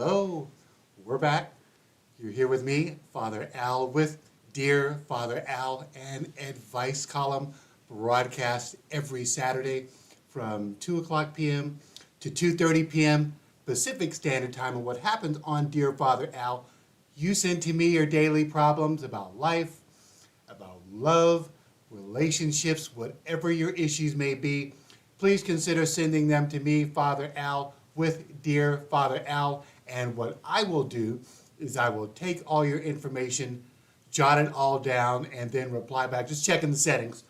Hello, we're back. You're here with me, Father Al, with Dear Father Al, an advice column broadcast every Saturday from 2 o'clock p.m. to 2:30 p.m. Pacific Standard Time. And what happens on Dear Father Al, you send to me your daily problems about life, about love, relationships, whatever your issues may be. Please consider sending them to me, Father Al, with Dear Father Al. And what I will do is I will take all your information, jot it all down, and then reply back. Just checking the settings.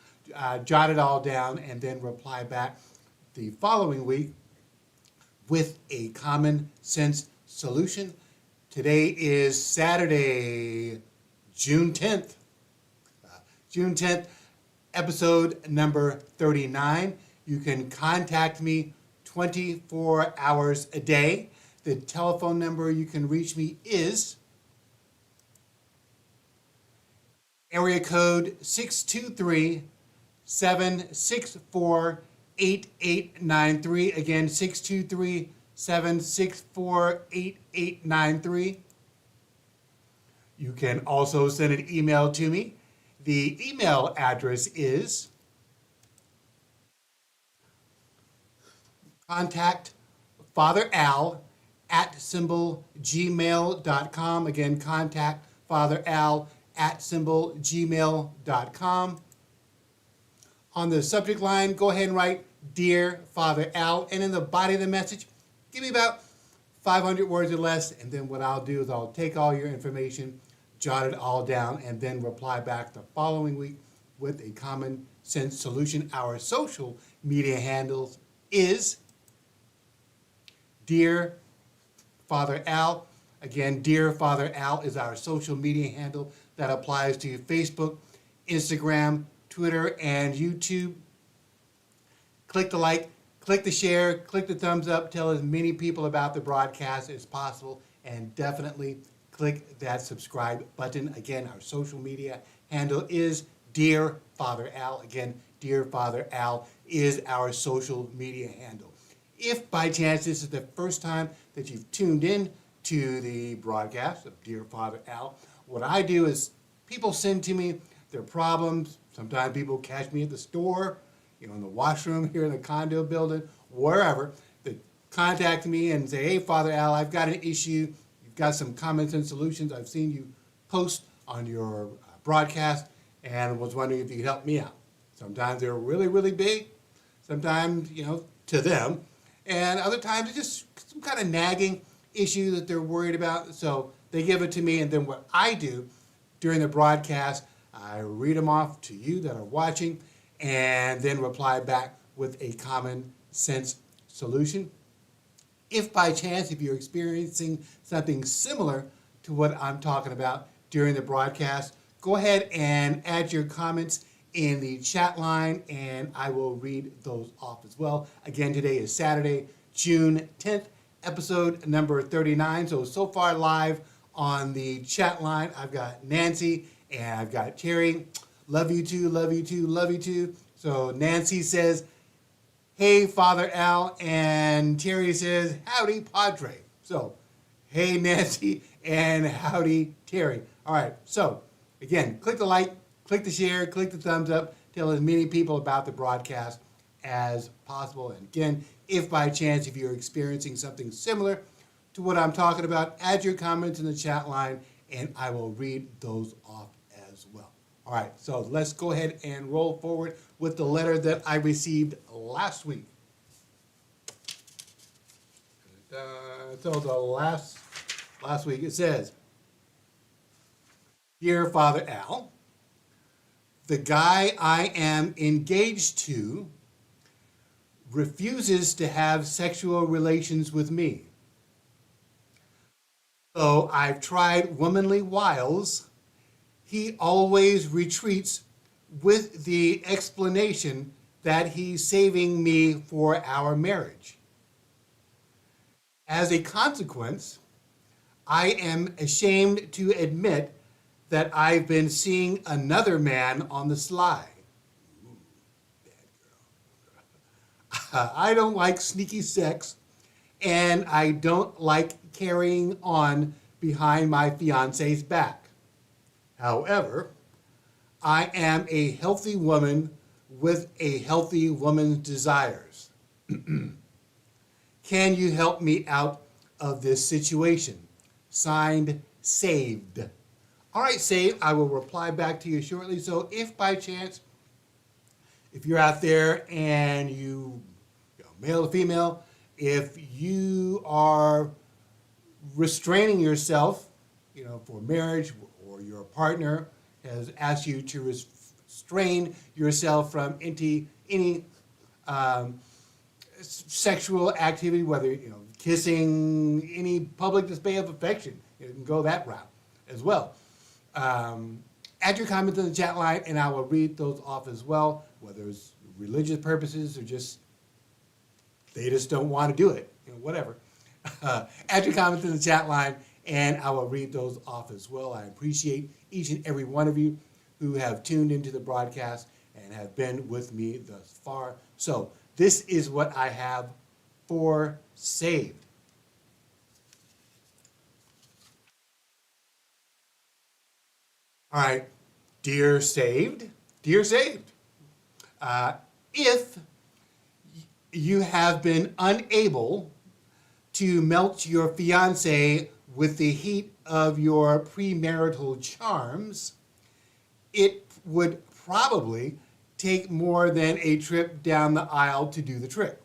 Jot it all down and then reply back the following week with a common sense solution. Today is Saturday, June 10th. June 10th, episode number 39. You can contact me 24 hours a day. The telephone number you can reach me is area code 623-764-8893. Again, 623-764-8893. You can also send an email to me. The email address is contact Father Al @gmail.com. Again, contact Father Al @gmail.com. On the subject line, go ahead and write Dear Father Al, and in the body of the message, give me about 500 words or less, and then what I'll do is I'll take all your information, jot it all down, and then reply back the following week with a common sense solution. Our social media handles is Dear Father Al. Again, Dear Father Al is our social media handle that applies to Facebook, Instagram, Twitter, and YouTube. Click the like, click the share, click the thumbs up, tell as many people about the broadcast as possible, and definitely click that subscribe button. Again, our social media handle is Dear Father Al. Again, Dear Father Al is our social media handle. If by chance this is the first time that you've tuned in to the broadcast of Dear Father Al, what I do is people send to me their problems. Sometimes people catch me at the store, in the washroom here in the condo building, wherever. They contact me and say, hey, Father Al, I've got an issue. You've got some common sense solutions. I've seen you post on your broadcast and was wondering if you could help me out. Sometimes they're really, really big. Sometimes, to them. And other times it's just some kind of nagging issue that they're worried about. So they give it to me, and then what I do during the broadcast, I read them off to you that are watching, and then reply back with a common sense solution. If by chance, if you're experiencing something similar to what I'm talking about during the broadcast, go ahead and add your comments in the chat line, and I will read those off as well. Again, today is Saturday, June 10th, episode number 39. So far live on the chat line, I've got Nancy and I've got Terry. Love you too, love you too, love you too. So Nancy says, hey, Father Al, and Terry says, howdy, Padre. So, hey, Nancy, and howdy, Terry. All right, so again, click the like, click the share, click the thumbs up, tell as many people about the broadcast as possible. And again, if by chance, if you're experiencing something similar to what I'm talking about, add your comments in the chat line, and I will read those off as well. All right, so let's go ahead and roll forward with the letter that I received last week. So the last week it says, Dear Father Al, the guy I am engaged to refuses to have sexual relations with me. So I've tried womanly wiles. He always retreats with the explanation that he's saving me for our marriage. As a consequence, I am ashamed to admit that I've been seeing another man on the sly. Ooh, bad girl. I don't like sneaky sex, and I don't like carrying on behind my fiance's back. However, I am a healthy woman with a healthy woman's desires. Can you help me out of this situation? Signed, Saved. All right, Saved, I will reply back to you shortly. So if by chance, if you're out there and male or female, if you are restraining yourself, for marriage, or your partner has asked you to restrain yourself from any sexual activity, whether kissing, any public display of affection, you can go that route as well. Add your comments in the chat line, and I will read those off as well, whether it's religious purposes or just they just don't want to do it, whatever. Add your comments in the chat line, and I will read those off as well. I appreciate each and every one of you who have tuned into the broadcast and have been with me thus far. So this is what I have for Saved. All right, dear Saved, if you have been unable to melt your fiancé with the heat of your premarital charms, it would probably take more than a trip down the aisle to do the trick.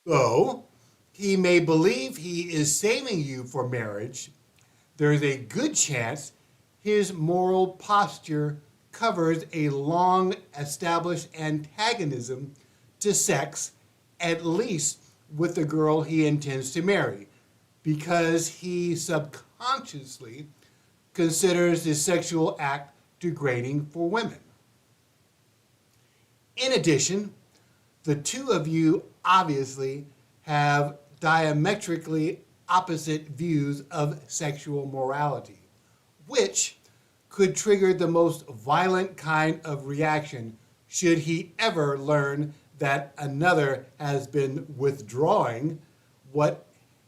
Though he may believe he is saving you for marriage, there is a good chance his moral posture covers a long established antagonism to sex, at least with the girl he intends to marry, because he subconsciously considers the sexual act degrading for women. In addition, the two of you obviously have diametrically opposite views of sexual morality, which could trigger the most violent kind of reaction should he ever learn that another has been withdrawing what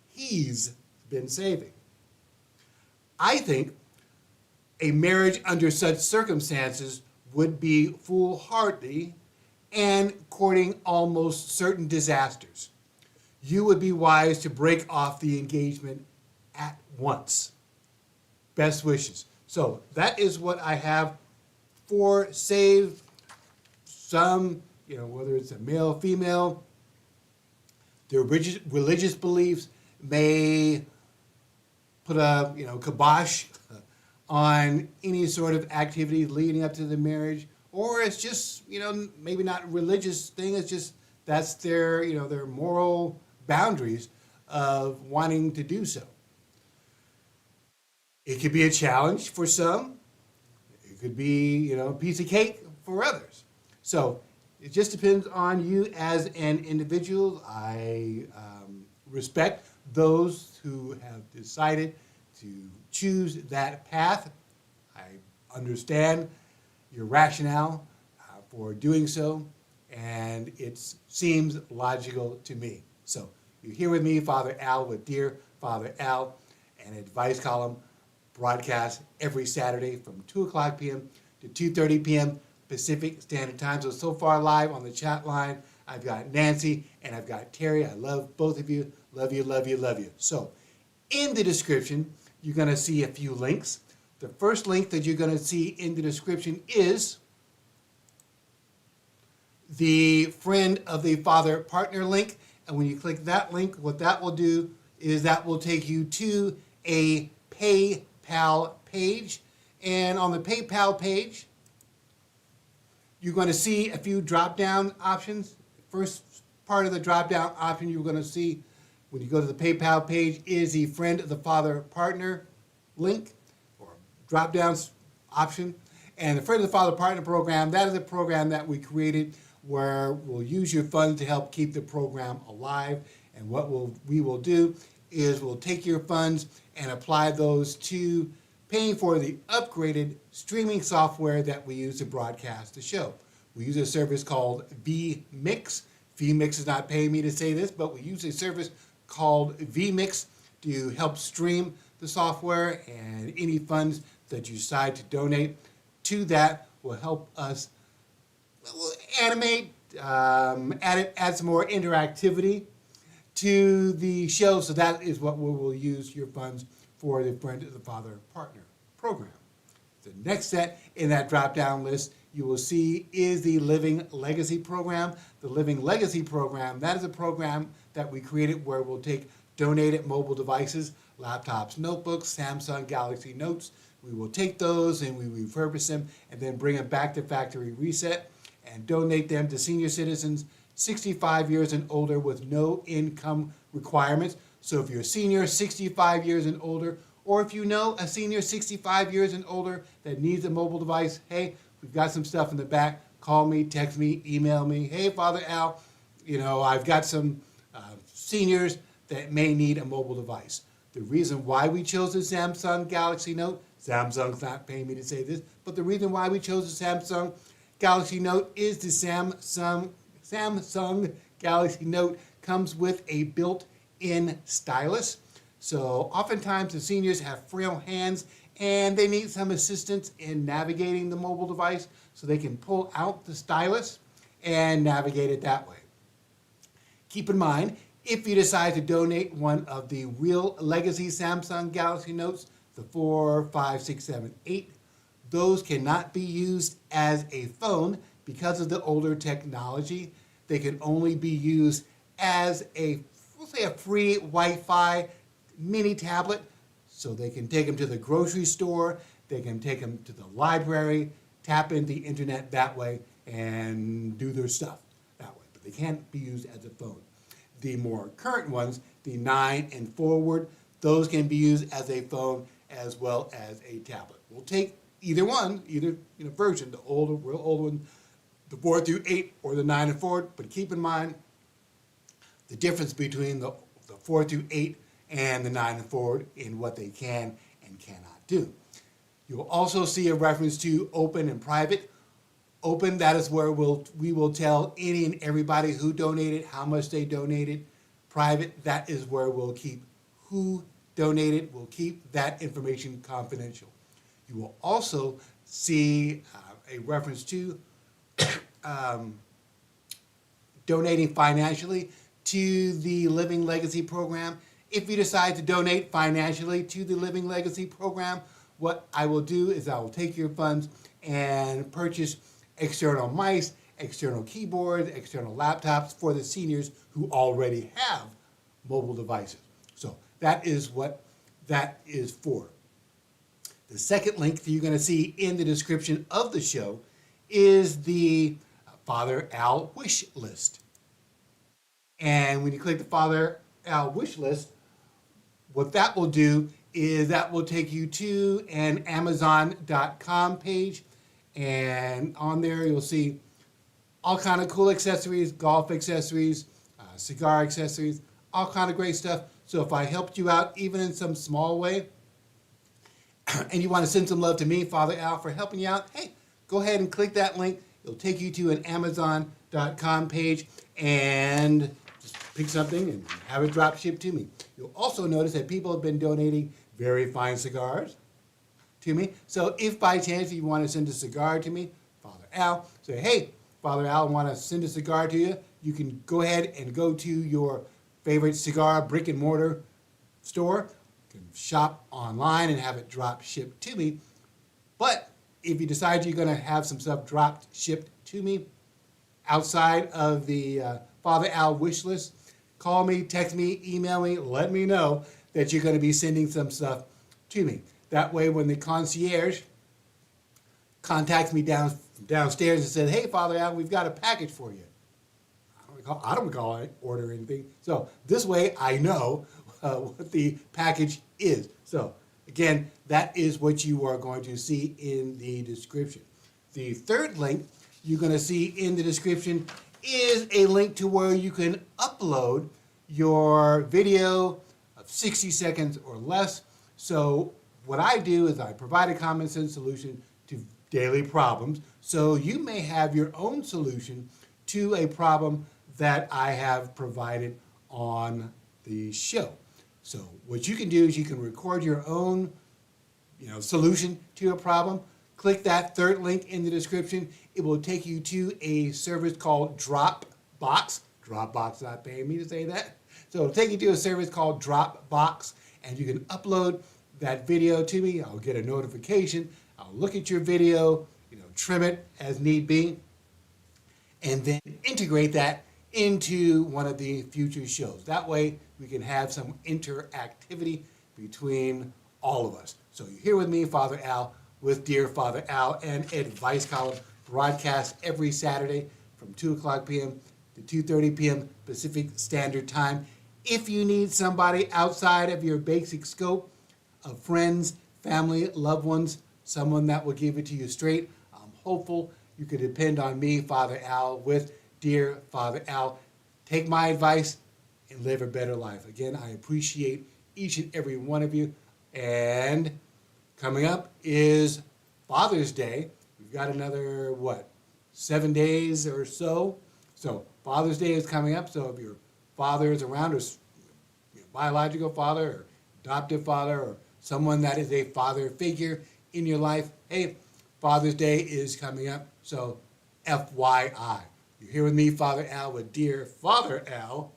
he's been saving. I think a marriage under such circumstances would be foolhardy and courting almost certain disasters. You would be wise to break off the engagement at once. Best wishes. So that is what I have for Saved. Some, whether it's a male or female, their religious beliefs may put a, kibosh on any sort of activity leading up to the marriage, or it's just, maybe not religious thing. It's just that's their, their moral boundaries of wanting to do so. It could be a challenge for some. It could be, a piece of cake for others. So it just depends on you as an individual. I respect those who have decided to choose that path. I understand your rationale for doing so, and it seems logical to me. So you're here with me, Father Al, with Dear Father Al, an advice column broadcast every Saturday from 2 o'clock p.m. to 2:30 p.m. Pacific Standard Time. So far live on the chat line, I've got Nancy and I've got Terry. I love both of you. Love you, love you, love you. So in the description, you're going to see a few links. The first link that you're going to see in the description is the Friend of the Father Partner link. And when you click that link, what that will do is that will take you to a PayPal page. And on the PayPal page, you're going to see a few drop-down options. First part of the drop-down option you're going to see when you go to the PayPal page is the Friend of the Father Partner link or drop-down option. And the Friend of the Father Partner program, that is a program that we created where we'll use your funds to help keep the program alive. And what we will do is we'll take your funds and apply those to paying for the upgraded streaming software that we use to broadcast the show. We use a service called vMix, vMix is not paying me to say this, but we use a service called vMix to help stream the software, and any funds that you decide to donate to that will help us animate, add some more interactivity to the show. So that is what we will use your funds for, the Friend of the Father Partner program. The next set in that drop-down list you will see is the Living Legacy program. The Living Legacy program, that is a program that we created where we'll take donated mobile devices, laptops, notebooks, Samsung Galaxy Notes. We will take those and we refurbish them and then bring them back to factory reset and donate them to senior citizens 65 years and older with no income requirements. So if you're a senior 65 years and older, or if you know a senior 65 years and older that needs a mobile device, hey, we've got some stuff in the back. Call me, text me, email me. Hey, Father Al, I've got some seniors that may need a mobile device. The reason why we chose the Samsung Galaxy Note, Samsung's not paying me to say this, but the reason why we chose the Samsung Galaxy Note is the Samsung Galaxy Note comes with a built-in stylus. So oftentimes the seniors have frail hands and they need some assistance in navigating the mobile device, so they can pull out the stylus and navigate it that way. Keep in mind, if you decide to donate one of the real legacy Samsung Galaxy Notes, the 4, 5, 6, 7, 8, those cannot be used as a phone because of the older technology. They can only be used as we'll say a free Wi-Fi mini tablet, so they can take them to the grocery store, they can take them to the library, tap into the internet that way, and do their stuff that way. But they can't be used as a phone. The more current ones, the 9 and forward, those can be used as a phone as well as a tablet. We'll take either one, version, the real old one, the 4 through 8 or the 9 and forward, but keep in mind the difference between the 4 through 8 and the 9 and forward in what they can and cannot do. You'll also see a reference to open and private. Open, that is where we will tell any and everybody who donated, how much they donated. Private, that is where we'll keep who donated. We'll keep that information confidential. You will also see a reference to donating financially to the Living Legacy program. If you decide to donate financially to the Living Legacy program, what I will do is I will take your funds and purchase external mice, external keyboards, external laptops for the seniors who already have mobile devices. So that is what that is for. The second link that you're going to see in the description of the show is the Father Al wish list. And when you click the Father Al wish list, what that will do is that will take you to an Amazon.com page. And on there you'll see all kind of cool accessories, golf accessories, cigar accessories, all kind of great stuff. So if I helped you out even in some small way, and you want to send some love to me, Father Al, for helping you out, hey, go ahead and click that link. It'll take you to an Amazon.com page and just pick something and have it drop shipped to me. You'll also notice that people have been donating very fine cigars to me. So if by chance you want to send a cigar to me, Father Al, say, hey, Father Al, I want to send a cigar to you. You can go ahead and go to your favorite cigar brick and mortar store. You can shop online and have it drop shipped to me. But if you decide you're going to have some stuff dropped shipped to me outside of the Father Al wish list, call me, text me, email me, let me know that you're going to be sending some stuff to me. That way, when the concierge contacts me downstairs and says, hey, Father Al, we've got a package for you. I don't recall order anything. So this way, I know what the package is. So again, that is what you are going to see in the description. The third link you're going to see in the description is a link to where you can upload your video of 60 seconds or less. So what I do is I provide a common sense solution to daily problems. So you may have your own solution to a problem that I have provided on the show. So what you can do is you can record your own solution to a problem. Click that third link in the description. It will take you to a service called Dropbox. Dropbox not paying me to say that. So it'll take you to a service called Dropbox, and you can upload that video to me. I'll get a notification. I'll look at your video, trim it as need be, and then integrate that into one of the future shows. That way we can have some interactivity between all of us. So you're here with me, Father Al, with Dear Father Al, and Advice Column broadcast every Saturday from 2 o'clock p.m. to 2:30 p.m. Pacific Standard Time. If you need somebody outside of your basic scope of friends, family, loved ones, someone that will give it to you straight, I'm hopeful you can depend on me, Father Al, with Dear Father Al. Take my advice and live a better life. Again, I appreciate each and every one of you. And coming up is Father's Day. We've got another, 7 days or so. So Father's Day is coming up. So if your father is around, or your biological father or adoptive father or someone that is a father figure in your life, hey, Father's Day is coming up. So FYI. You're here with me, Father Al, with Dear Father Al,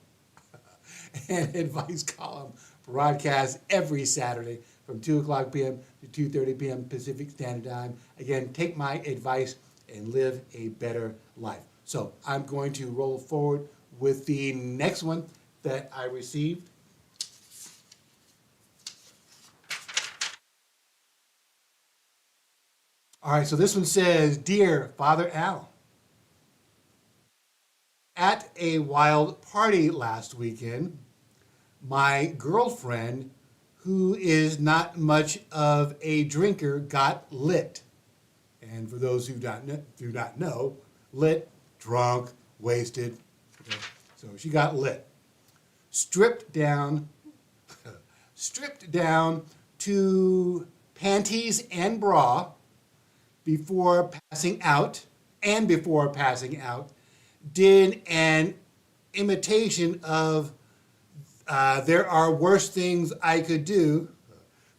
and Advice Column broadcast every Saturday from 2 o'clock p.m. to 2:30 p.m. Pacific Standard Time. Again, take my advice and live a better life. So I'm going to roll forward with the next one that I received. All right, so this one says, Dear Father Al, at a wild party last weekend, my girlfriend, who is not much of a drinker, got lit. And for those who do not know, lit, drunk, wasted. Okay? So she got lit. Stripped down to panties and bra before passing out, did an imitation of There Are Worse Things I Could Do,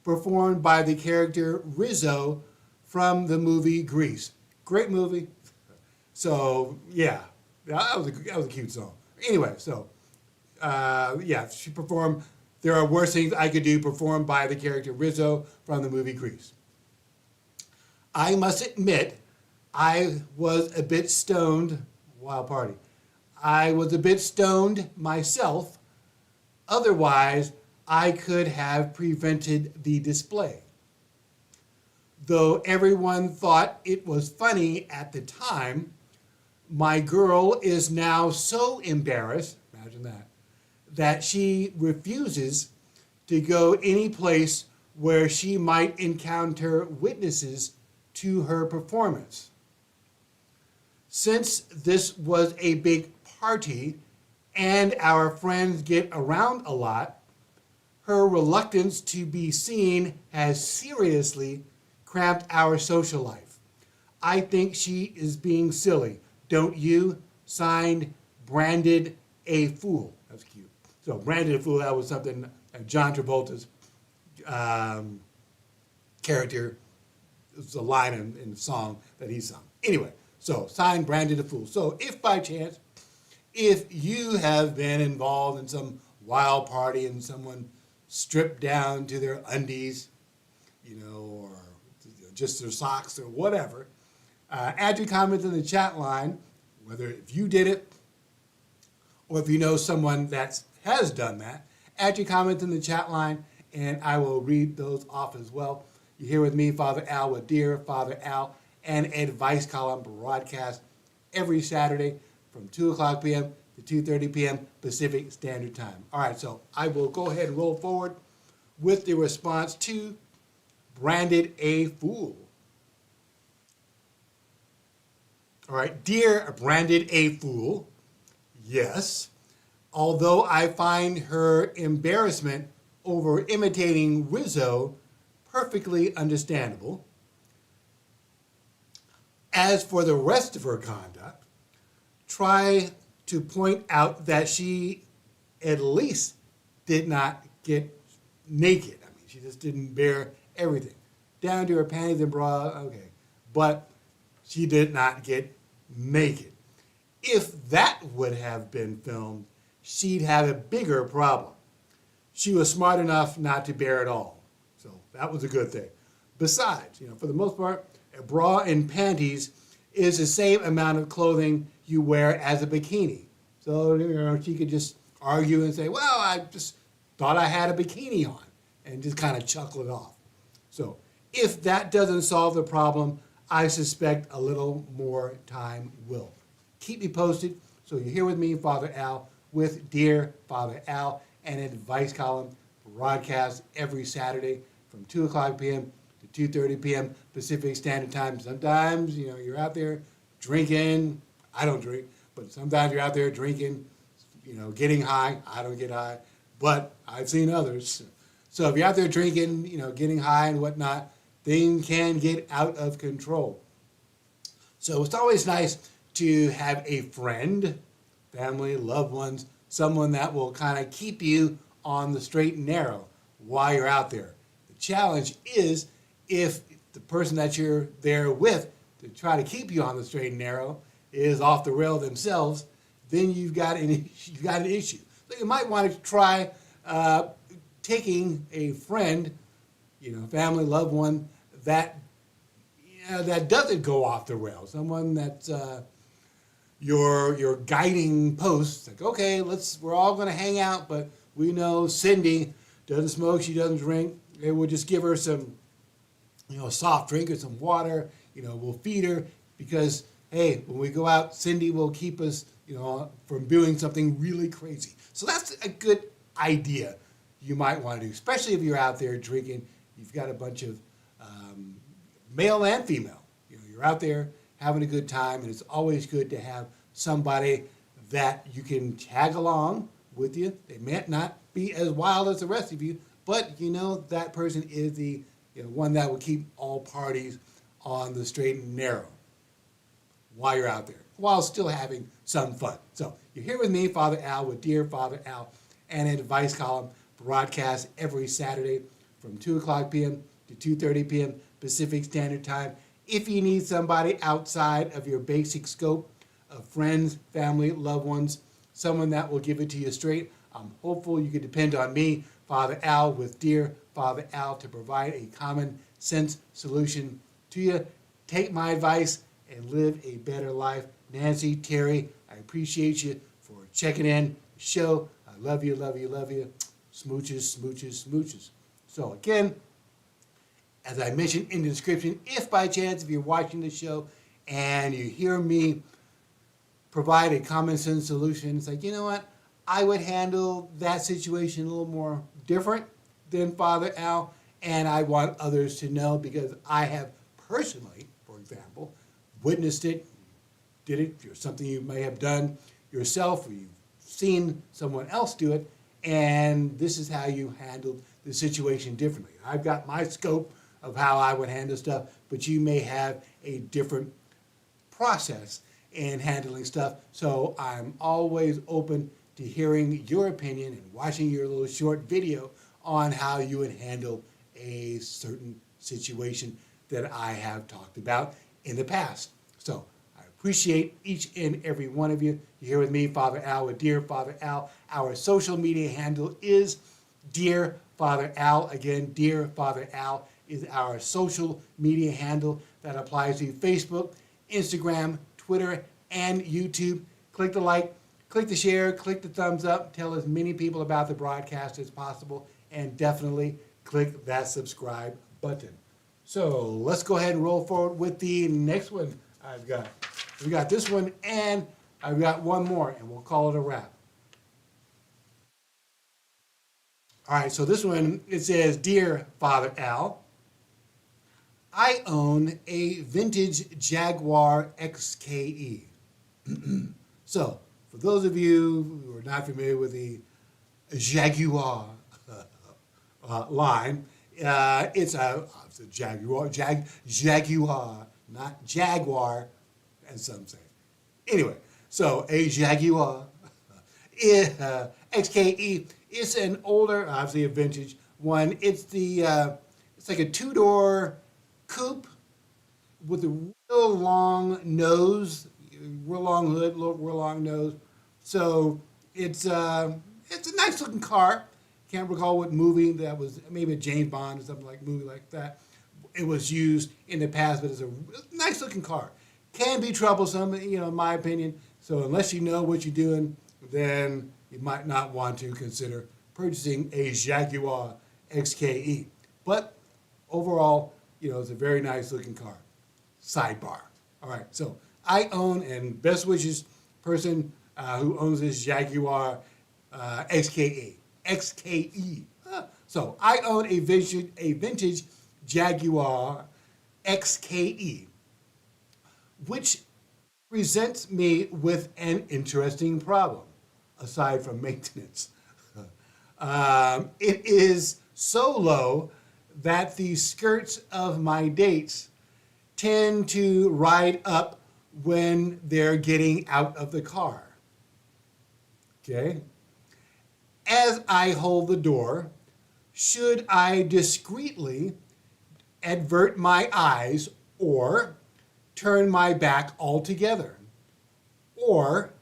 performed by the character Rizzo from the movie Grease. Great movie. So, yeah, that was a cute song. Anyway, so, she performed There Are Worse Things I Could Do, performed by the character Rizzo from the movie Grease. I must admit, I was a bit stoned, wild party. I was a bit stoned myself. Otherwise, I could have prevented the display. Though everyone thought it was funny at the time, my girl is now so embarrassed, imagine that she refuses to go any place where she might encounter witnesses to her performance. Since this was a big party and our friends get around a lot, her reluctance to be seen has seriously cramped our social life. I think she is being silly. Don't you? Signed, Branded a Fool. That's cute. So Branded a Fool, that was something John Travolta's character, it was a line in the song that he sung. Anyway, so signed, Branded a Fool. So if by chance, if you have been involved in some wild party and someone stripped down to their undies, or just their socks or whatever, add your comments in the chat line, whether if you did it or if you know someone that has done that. Add your comments in the chat line and I will read those off as well. You're here with me, Father Al, with Dear Father Al, and Advice Column broadcast every Saturday from 2 o'clock p.m. to 2:30 p.m. Pacific Standard Time. All right, so I will go ahead and roll forward with the response to Branded a Fool. All right, Dear Branded a Fool, yes, although I find her embarrassment over imitating Rizzo perfectly understandable. As for the rest of her conduct, try to point out that she at least did not get naked. I mean, she just didn't bear everything. Down to her panties and bra, okay. But she did not get naked. If that would have been filmed, she'd have a bigger problem. She was smart enough not to bear it all. So that was a good thing. Besides, for the most part, a bra and panties is the same amount of clothing you wear as a bikini. So, she could just argue and say, well, I just thought I had a bikini on, and just kind of chuckle it off. So if that doesn't solve the problem, I suspect a little more time will. Keep me posted. So you're here with me, Father Al, with Dear Father Al, an advice column broadcast every Saturday from 2 o'clock p.m. to 2:30 p.m. Pacific Standard Time. Sometimes, you're out there drinking. I don't drink, but sometimes you're out there drinking, getting high. I don't get high, but I've seen others. So if you're out there drinking, getting high and whatnot, things can get out of control. So it's always nice to have a friend, family, loved ones, someone that will kind of keep you on the straight and narrow while you're out there. The challenge is if the person that you're there with to try to keep you on the straight and narrow is off the rail themselves, then you've got an issue. So you might want to try taking a friend, family, loved one that doesn't go off the rails. Someone that's your guiding post. Like, okay, we're all going to hang out, but we know Cindy doesn't smoke, she doesn't drink. Okay, we'll just give her some, a soft drink or some water. We'll feed her because, hey, when we go out, Cindy will keep us, from doing something really crazy. So that's a good idea you might want to do, especially if you're out there drinking. You've got a bunch of male and female. You're out there having a good time, and it's always good to have somebody that you can tag along with you. They may not be as wild as the rest of you, but that person is the one that will keep all parties on the straight and narrow while you're out there, while still having some fun. So you're here with me, Father Al, with Dear Father Al, and an advice column broadcast every Saturday from 2 o'clock p.m. to 2:30 p.m. Pacific Standard Time. If you need somebody outside of your basic scope of friends, family, loved ones, someone that will give it to you straight, I'm hopeful you can depend on me, Father Al, with Dear Father Al, to provide a common sense solution to you. Take my advice and live a better life. Nancy, Terry, I appreciate you for checking in the show. I love you, love you, love you. Smooches, smooches, smooches. So again, as I mentioned in the description, if by chance, if you're watching the show and you hear me provide a common sense solution, it's like, you know what? I would handle that situation a little more different than Father Al, and I want others to know because I have personally, for example, witnessed it, did it, or something you may have done yourself, or you've seen someone else do it, and this is how you handled the situation differently. I've got my scope of how I would handle stuff, but you may have a different process in handling stuff. So I'm always open to hearing your opinion and watching your little short video on how you would handle a certain situation that I have talked about in the past. So I appreciate each and every one of you. You're here with me, Father Al, with Dear Father Al. Our social media handle is Dear Father Al. Again, Dear Father Al is our social media handle that applies to Facebook, Instagram, Twitter, and YouTube. Click the like, click the share, click the thumbs up, tell as many people about the broadcast as possible, and definitely click that subscribe button. So let's go ahead and roll forward with the next one I've got. We got this one, and I've got one more, and we'll call it a wrap. All right, so this one, it says, Dear Father Al, I own a vintage Jaguar XKE. So, for those of you who are not familiar with the Jaguar line, it's a Jaguar, not Jaguar, as some say. Anyway, So a Jaguar XKE is an older, obviously a vintage one. It's like a two-door coupe with a real long nose, real long hood, real long nose. So it's a nice looking car. Can't recall what movie that was, maybe a James Bond or something like movie like that. It was used in the past, but it's a nice looking car. Can be troublesome, in my opinion. So unless you know what you're doing, then you might not want to consider purchasing a Jaguar XKE. But overall, it's a very nice looking car. Sidebar. All right, so I own, and best wishes, person who owns this Jaguar XKE. XKE. So I own a vintage Jaguar XKE, which presents me with an interesting problem, aside from maintenance. It is so low that the skirts of my dates tend to ride up when they're getting out of the car. Okay? As I hold the door, should I discreetly avert my eyes or turn my back altogether? Or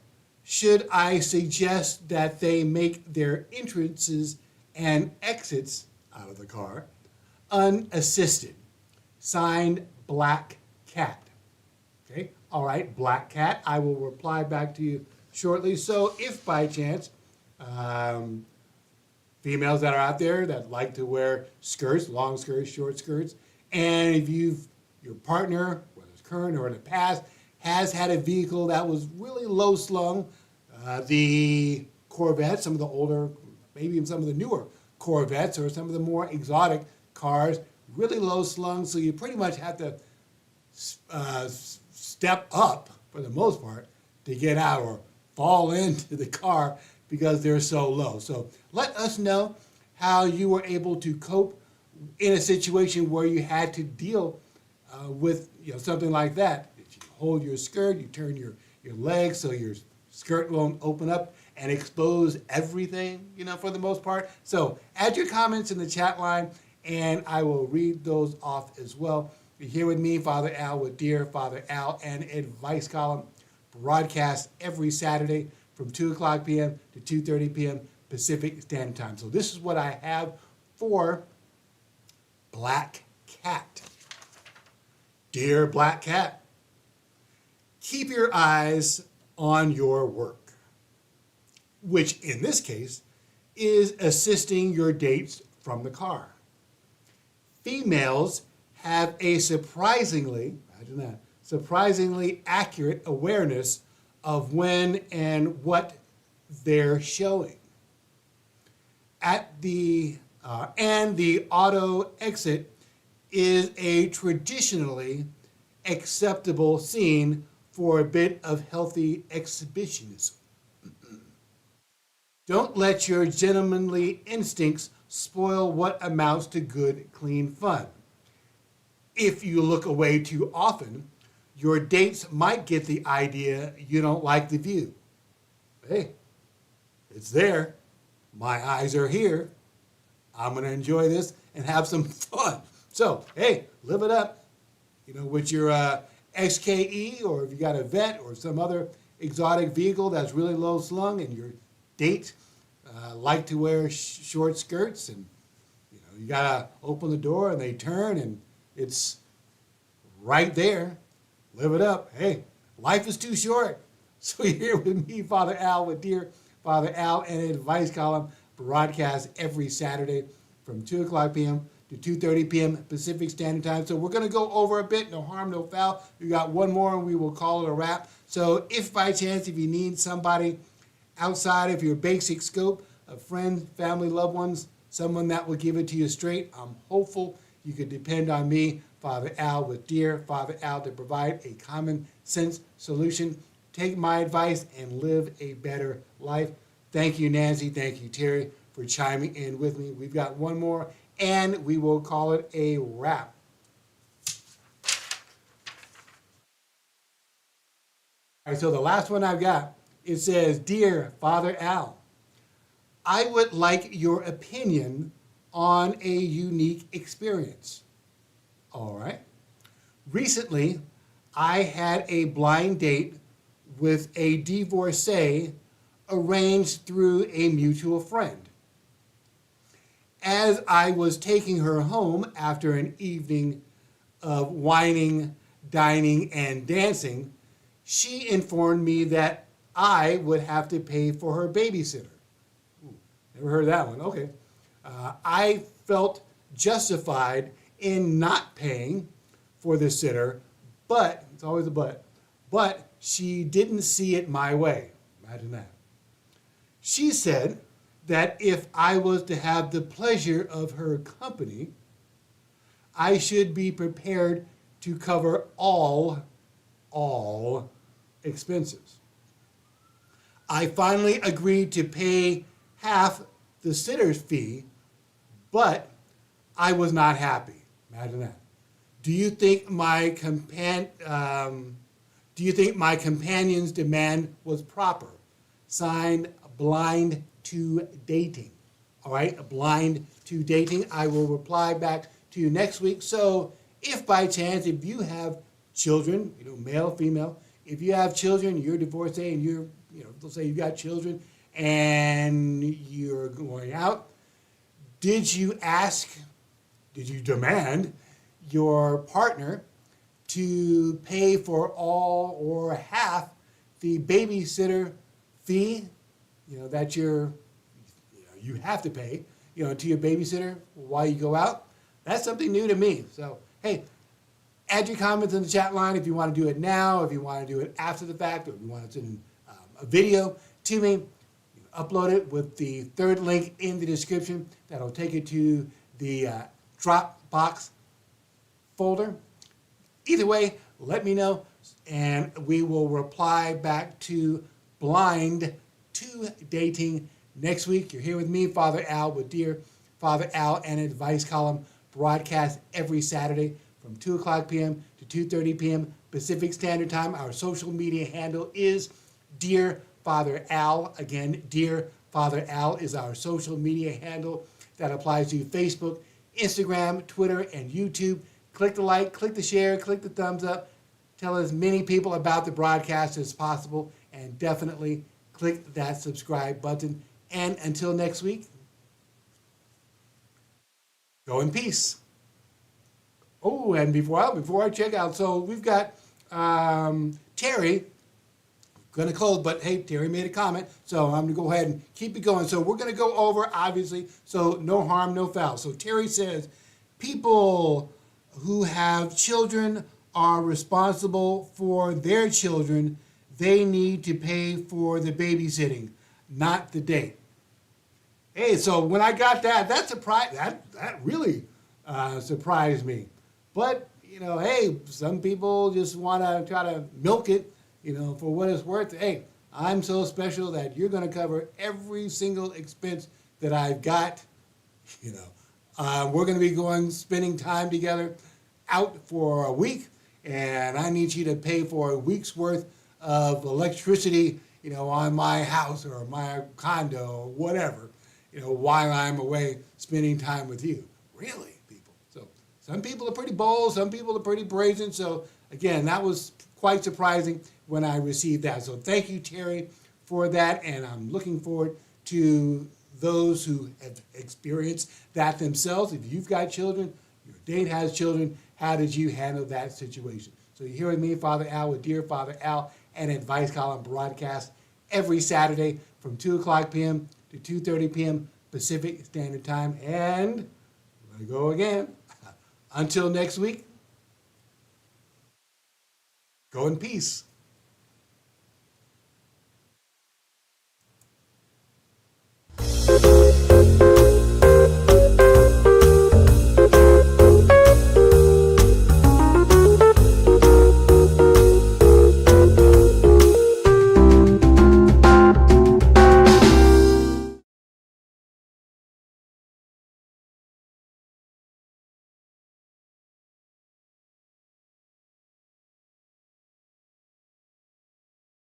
should I suggest that they make their entrances and exits out of the car unassisted? Signed, Black Cat. Okay, all right, Black Cat. I will reply back to you shortly. So if by chance, females that are out there that like to wear skirts, long skirts, short skirts, and if your partner, whether it's current or in the past, has had a vehicle that was really low slung, the Corvettes, some of the older, maybe even some of the newer Corvettes or some of the more exotic cars, really low slung, so you pretty much have to step up for the most part to get out or fall into the car because they're so low. So let us know how you were able to cope in a situation where you had to deal with something like that. You hold your skirt, you turn your legs so your skirt won't open up and expose everything, for the most part. So add your comments in the chat line and I will read those off as well. You're here with me, Father Al, with Dear Father Al, and Advice Column, broadcast every Saturday from 2 o'clock p.m. to 2:30 p.m. Pacific Standard Time. So this is what I have for Black Cat. Dear Black Cat, keep your eyes on your work, which in this case is assisting your dates from the car. Females have a surprisingly accurate awareness of when and what they're showing. And the auto exit is a traditionally acceptable scene for a bit of healthy exhibitionism. Don't let your gentlemanly instincts spoil what amounts to good, clean fun. If you look away too often, your dates might get the idea you don't like the view. Hey, it's there. My eyes are here. I'm going to enjoy this and have some fun. So, hey, live it up. With your XKE, or if you got a Vet or some other exotic vehicle that's really low slung and your date like to wear short skirts, and you got to open the door and they turn and it's right there. Live it up. Hey, life is too short. So you're here with me, Father Al, with Dear Father Al, and Advice Column, broadcast every Saturday from 2 o'clock p.m. to 2:30 p.m. Pacific Standard Time. So we're going to go over a bit, no harm, no foul. We got one more and we will call it a wrap. So if by chance, if you need somebody outside of your basic scope, a friend, family, loved ones, someone that will give it to you straight, I'm hopeful you could depend on me, Father Al, with Dear Father Al, to provide a common sense solution. Take my advice and live a better life. Thank you, Nancy. Thank you, Terry, for chiming in with me. We've got one more, and we will call it a wrap. All right, so the last one I've got, it says, Dear Father Al, I would like your opinion on a unique experience. All right. Recently, I had a blind date with a divorcee arranged through a mutual friend. As I was taking her home after an evening of whining, dining, and dancing, she informed me that I would have to pay for her babysitter. Ooh, never heard that one. Okay. I felt justified in not paying for the sitter, but, it's always a but she didn't see it my way. Imagine that. She said that if I was to have the pleasure of her company, I should be prepared to cover all expenses. I finally agreed to pay half the sitter's fee, but I was not happy. Imagine that. Do you think my companion's demand was proper? Signed, Blind to Dating. All right, Blind to Dating. I will reply back to you next week. So if by chance, if you have children, male, female, if you have children, you're divorcee and let's say you got children and you're going out, did you demand your partner to pay for all or half the babysitter fee, that you have to pay, to your babysitter while you go out? That's something new to me. So, hey, add your comments in the chat line if you want to do it now, if you want to do it after the fact, or if you want to send a video to me. Upload it with the third link in the description. That'll take you to the Dropbox folder. Either way, let me know, and we will reply back to Blind to Dating next week. You're here with me, Father Al, with Dear Father Al and Advice Column, broadcast every Saturday from 2 o'clock p.m. to 2:30 p.m. Pacific Standard Time. Our social media handle is Dear Father Al. Again, Dear Father Al is our social media handle that applies to Facebook, Instagram, Twitter, and YouTube. Click the like, click the share, click the thumbs up. Tell as many people about the broadcast as possible, and definitely click that subscribe button. And until next week, go in peace. Oh, and before I check out, so we've got Terry. Going to close, but hey, Terry made a comment, so I'm going to go ahead and keep it going. So we're going to go over, obviously, so no harm, no foul. So Terry says, people who have children are responsible for their children. They need to pay for the babysitting, not the date. Hey, so when I got that surprised, that really surprised me. But, hey, some people just want to try to milk it, for what it's worth. Hey, I'm so special that you're going to cover every single expense that I've got. We're going to be spending time together out for a week, and I need you to pay for a week's worth of electricity, on my house or my condo or whatever, while I'm away spending time with you. Really, people. So some people are pretty bold, some people are pretty brazen. So again, that was quite surprising when I received that. So thank you, Terry, for that, and I'm looking forward to those who have experienced that themselves. If you've got children, your date has children, how did you handle that situation? So you're here with me, Father Al, with Dear Father Al and Advice Column, broadcast every Saturday from 2 o'clock p.m. to 2:30 p.m. Pacific Standard Time. And I'm going to go again. Until next week, go in peace.